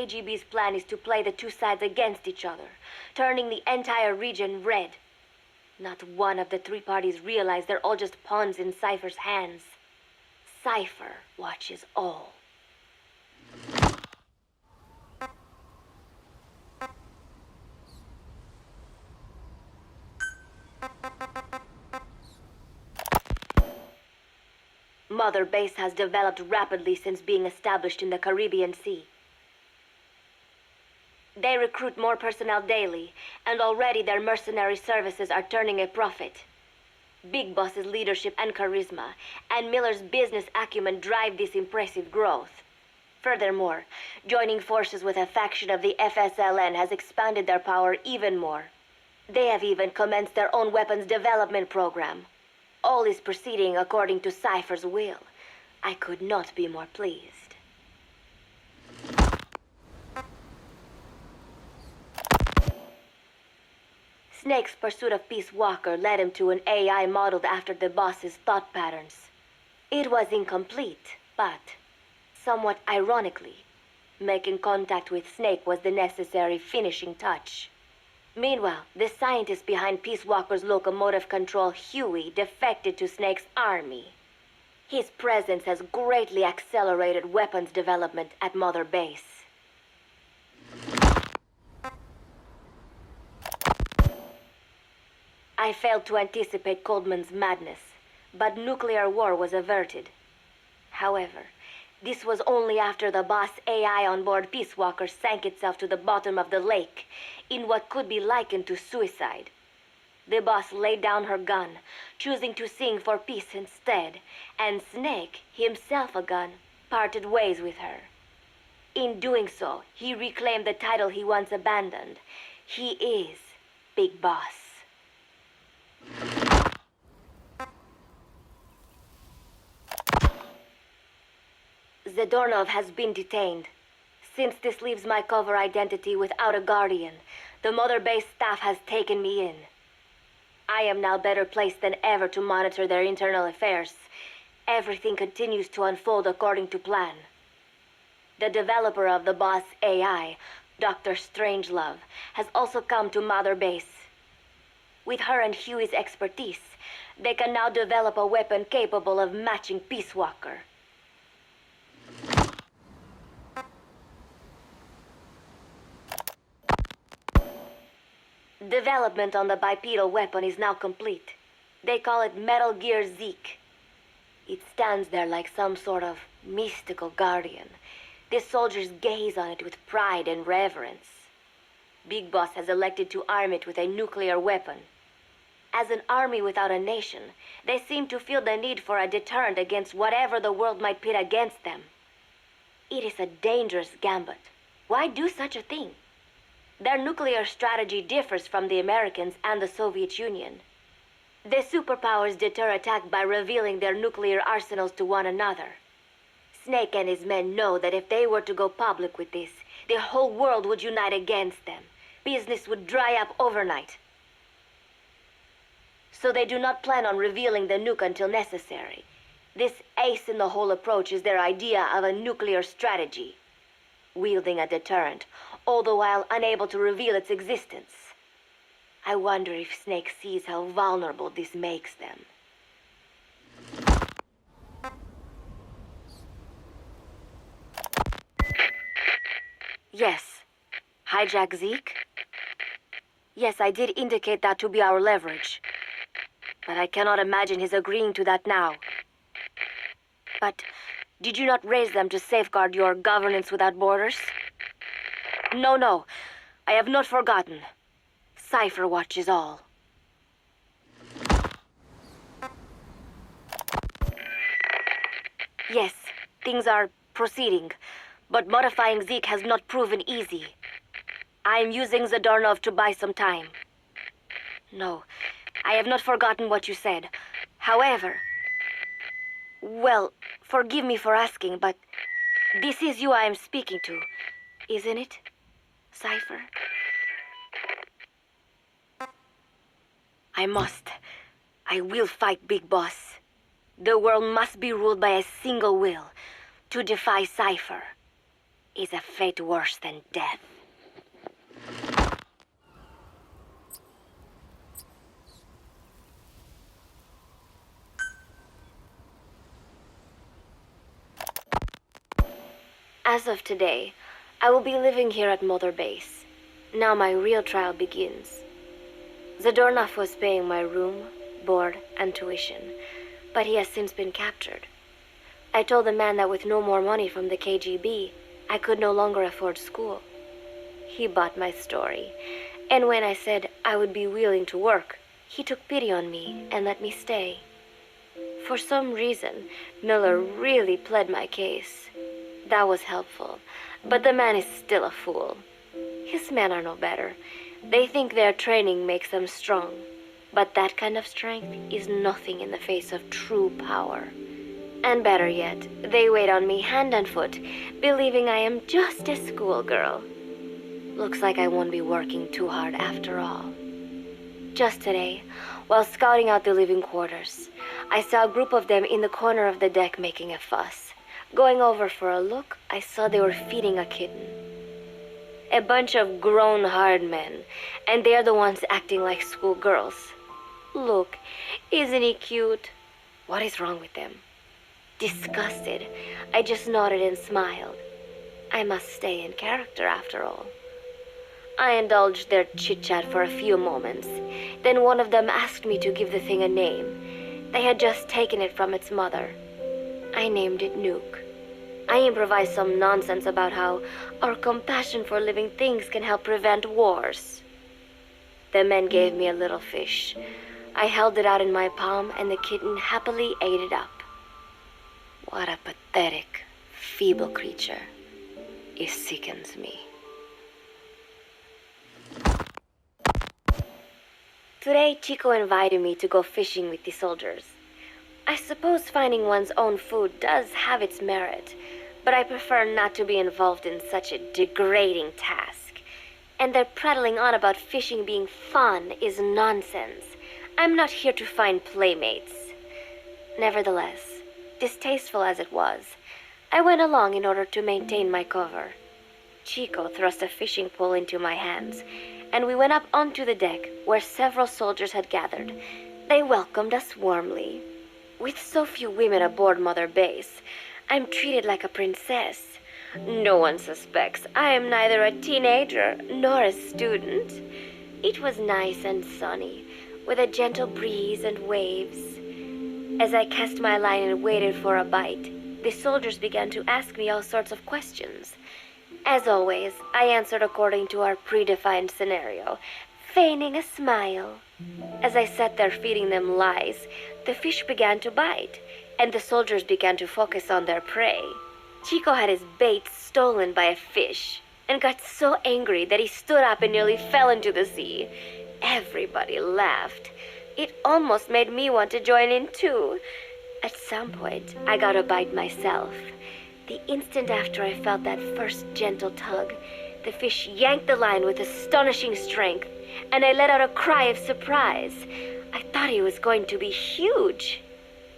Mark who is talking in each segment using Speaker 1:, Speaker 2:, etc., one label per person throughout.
Speaker 1: AGB's plan is to play the two sides against each other, turning the entire region red. Not one of the three parties realize they're all just pawns in Cypher's hands. Cypher watches all. Mother Base has developed rapidly since being established in the Caribbean Sea. They recruit more personnel daily, and already their mercenary services are turning a profit. Big Boss's leadership and charisma, and Miller's business acumen drive this impressive growth. Furthermore, joining forces with a faction of the FSLN has expanded their power even more. They have even commenced their own weapons development program. All is proceeding according to Cypher's will. I could not be more pleased. Snake's pursuit of Peace Walker led him to an AI modeled after the boss's thought patterns. It was incomplete, but, somewhat ironically, making contact with Snake was the necessary finishing touch. Meanwhile, the scientist behind Peace Walker's locomotive control, Huey, defected to Snake's army. His presence has greatly accelerated weapons development at Mother Base. I failed to anticipate Coldman's madness, but nuclear war was averted. However, this was only after the boss AI on board Peace Walker sank itself to the bottom of the lake, in what could be likened to suicide. The boss laid down her gun, choosing to sing for peace instead, and Snake, himself a gun, parted ways with her. In doing so, he reclaimed the title he once abandoned. He is Big Boss. Zadornov has been detained. Since this leaves my cover identity without a guardian, the Mother Base staff has taken me in. I am now better placed than ever to monitor their internal affairs. Everything continues to unfold according to plan. The developer of the boss AI, Dr. Strangelove, has also come to Mother Base. With her and Huey's expertise, they can now develop a weapon capable of matching Peace Walker. Development on the bipedal weapon is now complete. They call it Metal Gear Zeke. It stands there like some sort of mystical guardian. The soldiers gaze on it with pride and reverence. Big Boss has elected to arm it with a nuclear weapon. As an army without a nation, they seem to feel the need for a deterrent against whatever the world might pit against them. It is a dangerous gambit. Why do such a thing? Their nuclear strategy differs from the Americans and the Soviet Union. The superpowers deter attack by revealing their nuclear arsenals to one another. Snake and his men know that if they were to go public with this, the whole world would unite against them. Business would dry up overnight. So they do not plan on revealing the nuke until necessary. This ace-in-the-hole approach is their idea of a nuclear strategy. Wielding a deterrent, all the while unable to reveal its existence. I wonder if Snake sees how vulnerable this makes them. Yes. Hijack Zeke? Yes, I did indicate that to be our leverage. But I cannot imagine his agreeing to that now. But did you not raise them to safeguard your governance without borders? No. I have not forgotten. Cypher watches all. Yes, things are proceeding, but modifying Zeke has not proven easy. I am using Zadornov to buy some time. No, I have not forgotten what you said. However, well, forgive me for asking, but this is you I am speaking to, isn't it, Cypher? I will fight Big Boss. The world must be ruled by a single will, to defy Cypher. is a fate worse than death. As of today, I will be living here at Mother Base. Now my real trial begins. Zadornov was paying my room, board, and tuition, but he has since been captured. I told the man that with no more money from the KGB, I could no longer afford school. He bought my story, and when I said I would be willing to work, he took pity on me and let me stay. For some reason, Miller really pled my case. That was helpful, but the man is still a fool. His men are no better. They think their training makes them strong, but that kind of strength is nothing in the face of true power. And better yet, they wait on me hand and foot, believing I am just a schoolgirl. Looks like I won't be working too hard after all. Just today, while scouting out the living quarters, I saw a group of them in the corner of the deck making a fuss. Going over for a look, I saw they were feeding a kitten. A bunch of grown hard men, and they're the ones acting like schoolgirls. Look, isn't he cute? What is wrong with them? Disgusted, I just nodded and smiled. I must stay in character after all. I indulged their chit-chat for a few moments. Then one of them asked me to give the thing a name. They had just taken it from its mother. I named it Nuke. I improvised some nonsense about how our compassion for living things can help prevent wars. The men gave me a little fish. I held it out in my palm, and the kitten happily ate it up. What a pathetic, feeble creature. It sickens me. Today, Chico invited me to go fishing with the soldiers. I suppose finding one's own food does have its merit, but I prefer not to be involved in such a degrading task. And their prattling on about fishing being fun is nonsense. I'm not here to find playmates. Nevertheless, distasteful as it was, I went along in order to maintain my cover. Chico thrust a fishing pole into my hands, and we went up onto the deck where several soldiers had gathered. They welcomed us warmly. With so few women aboard Mother Base, I'm treated like a princess. No one suspects I am neither a teenager nor a student. It was nice and sunny, with a gentle breeze and waves. As I cast my line and waited for a bite, the soldiers began to ask me all sorts of questions. As always, I answered according to our predefined scenario, feigning a smile. As I sat there feeding them lies, the fish began to bite, and the soldiers began to focus on their prey. Chico had his bait stolen by a fish, and got so angry that he stood up and nearly fell into the sea. Everybody laughed. It almost made me want to join in too. At some point, I got a bite myself. The instant after I felt that first gentle tug, the fish yanked the line with astonishing strength, and I let out a cry of surprise. I thought he was going to be huge.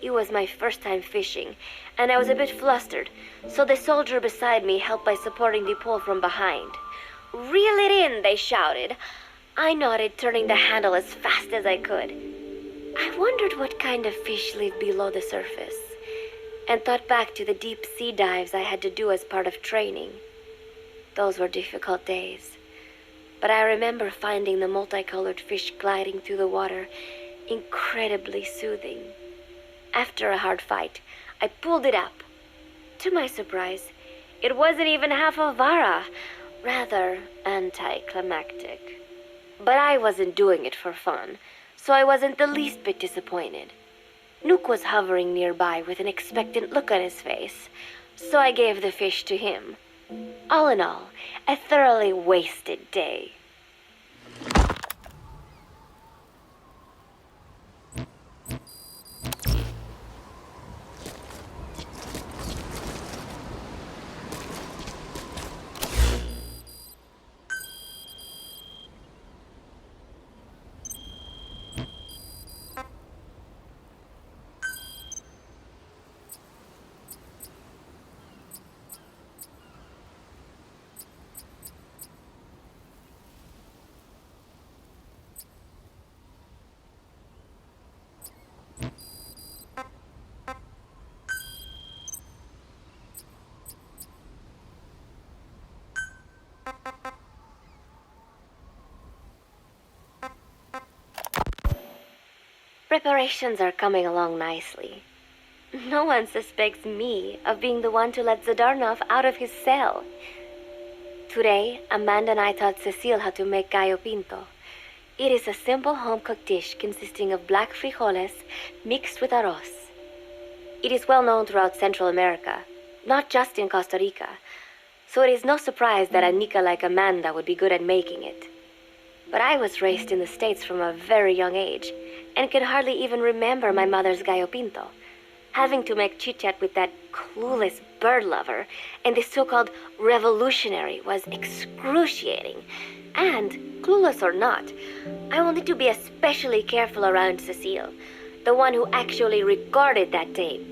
Speaker 1: It was my first time fishing, and I was a bit flustered, so the soldier beside me helped by supporting the pole from behind. "Reel it in," they shouted. I nodded, turning the handle as fast as I could. I wondered what kind of fish lived below the surface, and thought back to the deep sea dives I had to do as part of training. Those were difficult days, but I remember finding the multicolored fish gliding through the water incredibly soothing. After a hard fight, I pulled it up. To my surprise, it wasn't even half a vara, rather anticlimactic. But I wasn't doing it for fun, so I wasn't the least bit disappointed. Nuke was hovering nearby with an expectant look on his face, so I gave the fish to him. All in all, a thoroughly wasted day. Preparations are coming along nicely. No one suspects me of being the one to let Zadarnov out of his cell. Today, Amanda and I taught Cecile how to make gallo pinto. It is a simple home-cooked dish consisting of black frijoles mixed with arroz. It is well known throughout Central America, not just in Costa Rica, so it is no surprise that a Nica like Amanda would be good at making it. But I was raised in the States from a very young age, and could hardly even remember my mother's gallo pinto. Having to make chit-chat with that clueless bird lover and the so-called revolutionary was excruciating. And, clueless or not, I will need to be especially careful around Cecile, the one who actually recorded that tape.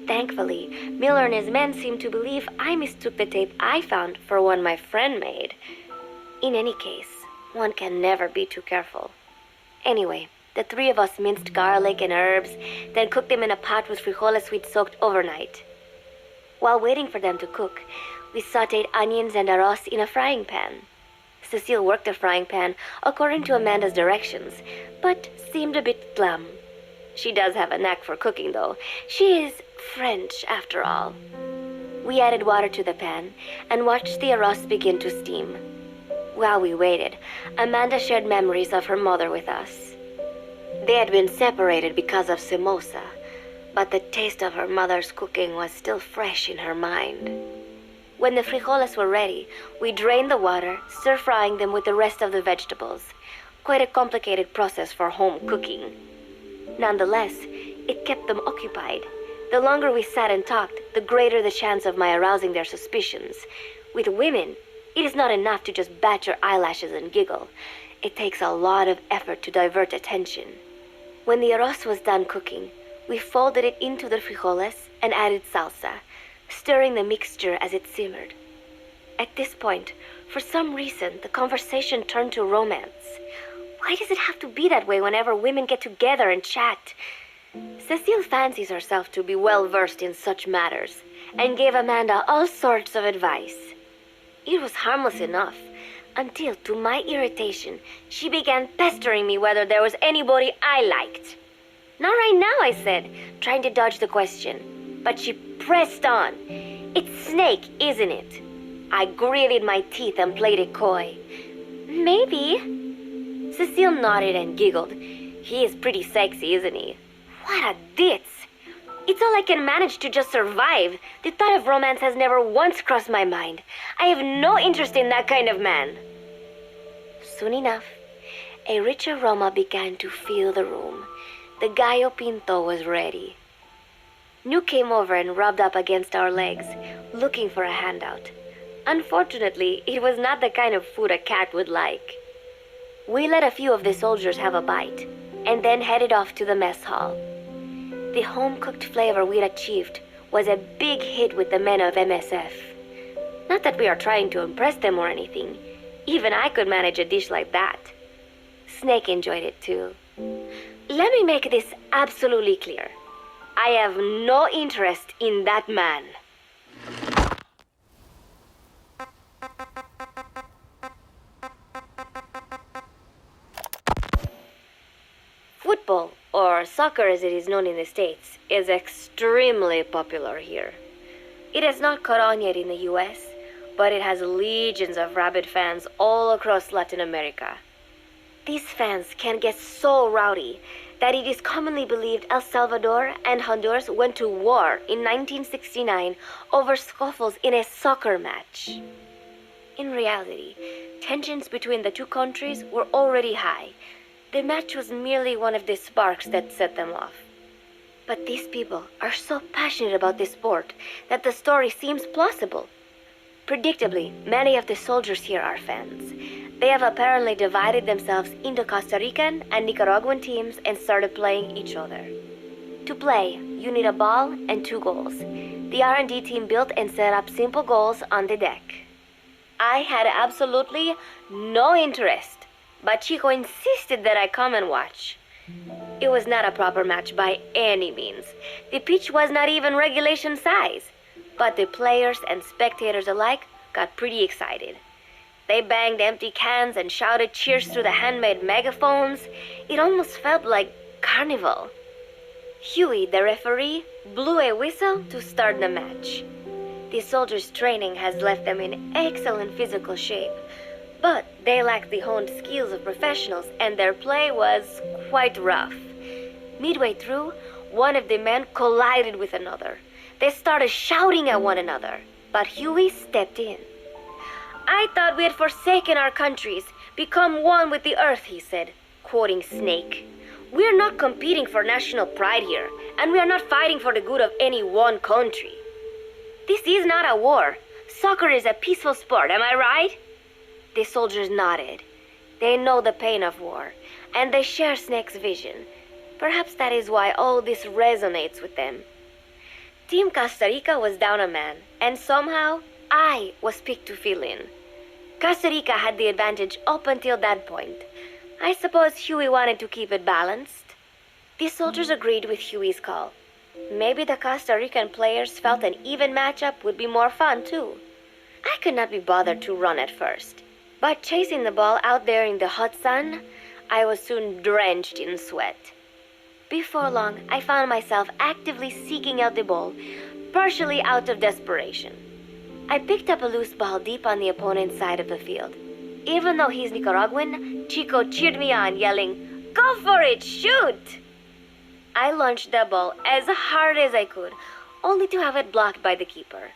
Speaker 1: Thankfully, Miller and his men seem to believe I mistook the tape I found for one my friend made. In any case, one can never be too careful. Anyway, the three of us minced garlic and herbs, then cooked them in a pot with frijoles we'd soaked overnight. While waiting for them to cook, we sautéed onions and arroz in a frying pan. Cecile worked the frying pan according to Amanda's directions, but seemed a bit glum. She does have a knack for cooking, though. She is French, after all. We added water to the pan and watched the arroz begin to steam. While we waited, Amanda shared memories of her mother with us. They had been separated because of Somoza, but the taste of her mother's cooking was still fresh in her mind. When the frijoles were ready, we drained the water, stir-frying them with the rest of the vegetables. Quite a complicated process for home cooking. Nonetheless, it kept them occupied. The longer we sat and talked, the greater the chance of my arousing their suspicions. With women, it is not enough to just bat your eyelashes and giggle. It takes a lot of effort to divert attention. When the arroz was done cooking, we folded it into the frijoles and added salsa, stirring the mixture as it simmered. At this point, for some reason, the conversation turned to romance. Why does it have to be that way whenever women get together and chat? Cecile fancies herself to be well-versed in such matters, and gave Amanda all sorts of advice. It was harmless enough, until, to my irritation, she began pestering me whether there was anybody I liked. Not right now, I said, trying to dodge the question. But she pressed on. It's Snake, isn't it? I gritted my teeth and played it coy. Maybe. Cecile nodded and giggled. He is pretty sexy, isn't he? What a ditz. It's all I can manage to just survive. The thought of romance has never once crossed my mind. I have no interest in that kind of man. Soon enough, a rich aroma began to fill the room. The gallo pinto was ready. New came over and rubbed up against our legs, looking for a handout. Unfortunately, it was not the kind of food a cat would like. We let a few of the soldiers have a bite, and then headed off to the mess hall. The home-cooked flavor we'd achieved was a big hit with the men of MSF. Not that we are trying to impress them or anything. Even I could manage a dish like that. Snake enjoyed it too. Let me make this absolutely clear. I have no interest in that man. Football, or soccer as it is known in the States, is extremely popular here. It has not caught on yet in the US, but it has legions of rabid fans all across Latin America. These fans can get so rowdy that it is commonly believed El Salvador and Honduras went to war in 1969 over scuffles in a soccer match. In reality, tensions between the two countries were already high. The match was merely one of the sparks that set them off. But these people are so passionate about this sport that the story seems plausible. Predictably, many of the soldiers here are fans. They have apparently divided themselves into Costa Rican and Nicaraguan teams and started playing each other. To play, you need a ball and 2 goals. The R&D team built and set up simple goals on the deck. I had absolutely no interest, but Chico insisted that I come and watch. It was not a proper match by any means. The pitch was not even regulation size, but the players and spectators alike got pretty excited. They banged empty cans and shouted cheers through the handmade megaphones. It almost felt like carnival. Huey, the referee, blew a whistle to start the match. The soldiers' training has left them in excellent physical shape, but they lacked the honed skills of professionals and their play was quite rough. Midway through, one of the men collided with another. They started shouting at one another, but Huey stepped in. "I thought we had forsaken our countries, become one with the earth," he said, quoting Snake. "We're not competing for national pride here, and we are not fighting for the good of any one country. This is not a war. Soccer is a peaceful sport, am I right?" The soldiers nodded. They know the pain of war, and they share Snake's vision. Perhaps that is why all this resonates with them. Team Costa Rica was down a man, and somehow I was picked to fill in. Costa Rica had the advantage up until that point. I suppose Huey wanted to keep it balanced. The soldiers agreed with Huey's call. Maybe the Costa Rican players felt an even matchup would be more fun too. I could not be bothered to run at first, but chasing the ball out there in the hot sun, I was soon drenched in sweat. Before long, I found myself actively seeking out the ball, partially out of desperation. I picked up a loose ball deep on the opponent's side of the field. Even though he's Nicaraguan, Chico cheered me on, yelling, "Go for it, shoot!" I launched the ball as hard as I could, only to have it blocked by the keeper.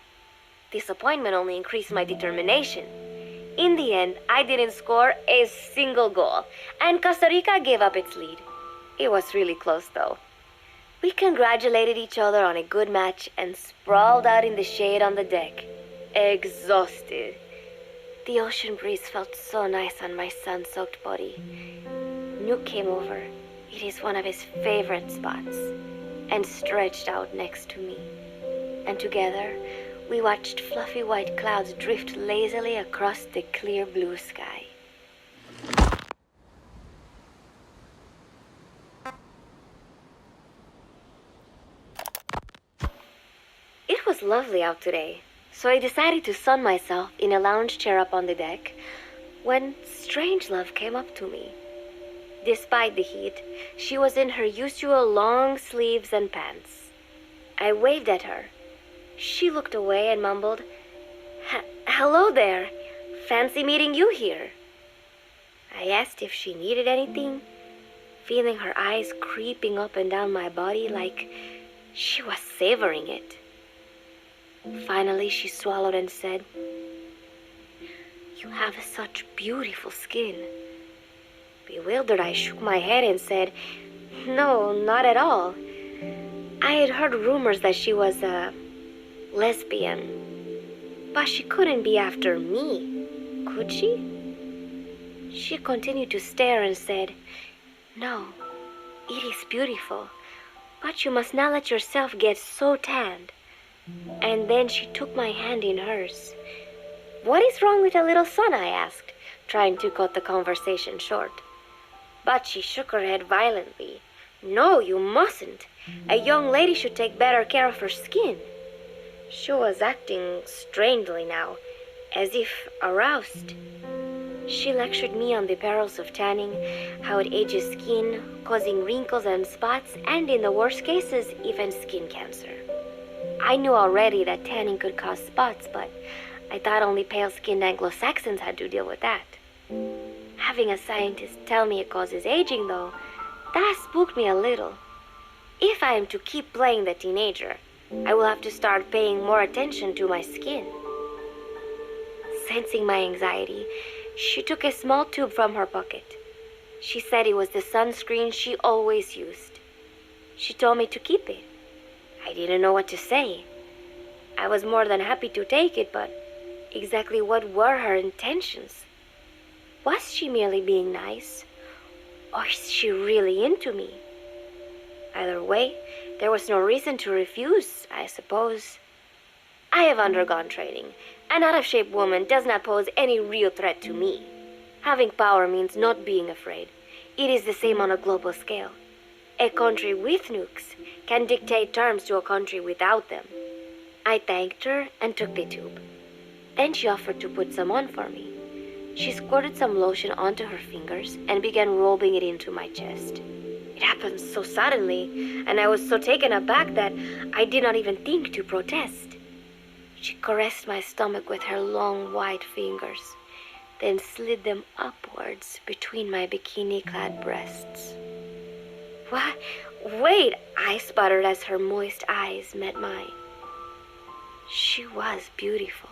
Speaker 1: Disappointment only increased my determination. In the end, I didn't score a single goal, and Costa Rica gave up its lead. It was really close, though. We congratulated each other on a good match and sprawled out in the shade on the deck, exhausted. The ocean breeze felt so nice on my sun-soaked body. Nuke came over. It is one of his favorite spots, and stretched out next to me. And together, we watched fluffy white clouds drift lazily across the clear blue sky. It was lovely out today, so I decided to sun myself in a lounge chair up on the deck when Strangelove came up to me. Despite the heat, she was in her usual long sleeves and pants. I waved at her. She looked away and mumbled, "Hello there. Fancy meeting you here." I asked if she needed anything, feeling her eyes creeping up and down my body like she was savoring it. Finally, she swallowed and said, "You have such beautiful skin." Bewildered, I shook my head and said, "No, not at all. I had heard rumors that she was a lesbian, but she couldn't be after me, could she?" She continued to stare and said, "No, it is beautiful, but you must not let yourself get so tanned." And then she took my hand in hers. "What is wrong with a little sun?" I asked, trying to cut the conversation short. But she shook her head violently. "No, you mustn't. A young lady should take better care of her skin." She was acting strangely now, as if aroused. She lectured me on the perils of tanning, how it ages skin, causing wrinkles and spots, and in the worst cases, even skin cancer. I knew already that tanning could cause spots, but I thought only pale-skinned Anglo-Saxons had to deal with that. Having a scientist tell me it causes aging, though, that spooked me a little. If I am to keep playing the teenager, I will have to start paying more attention to my skin. Sensing my anxiety, she took a small tube from her pocket. She said it was the sunscreen she always used. She told me to keep it. I didn't know what to say. I was more than happy to take it, but exactly what were her intentions? Was she merely being nice? Or is she really into me? Either way, there was no reason to refuse, I suppose. I have undergone training. An out-of-shape woman does not pose any real threat to me. Having power means not being afraid. It is the same on a global scale. A country with nukes can dictate terms to a country without them. I thanked her and took the tube. Then she offered to put some on for me. She squirted some lotion onto her fingers and began rolling it into my chest. It happened so suddenly, and I was so taken aback that I did not even think to protest. She caressed my stomach with her long white fingers, then slid them upwards between my bikini-clad breasts. What? Wait, I sputtered as her moist eyes met mine. She was beautiful.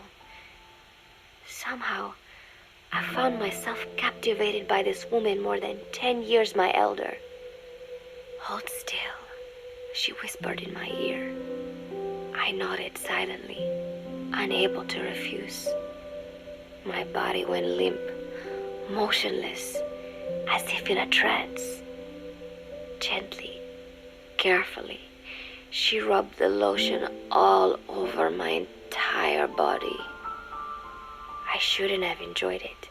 Speaker 1: Somehow, I found myself captivated by this woman more than 10 years my elder. Hold still, she whispered in my ear. I nodded silently, unable to refuse. My body went limp, motionless, as if in a trance. Gently, carefully, she rubbed the lotion all over my entire body. I shouldn't have enjoyed it,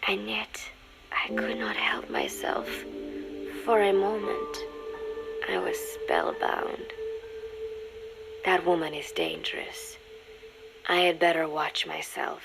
Speaker 1: and yet I could not help myself. For a moment, I was spellbound. That woman is dangerous. I had better watch myself.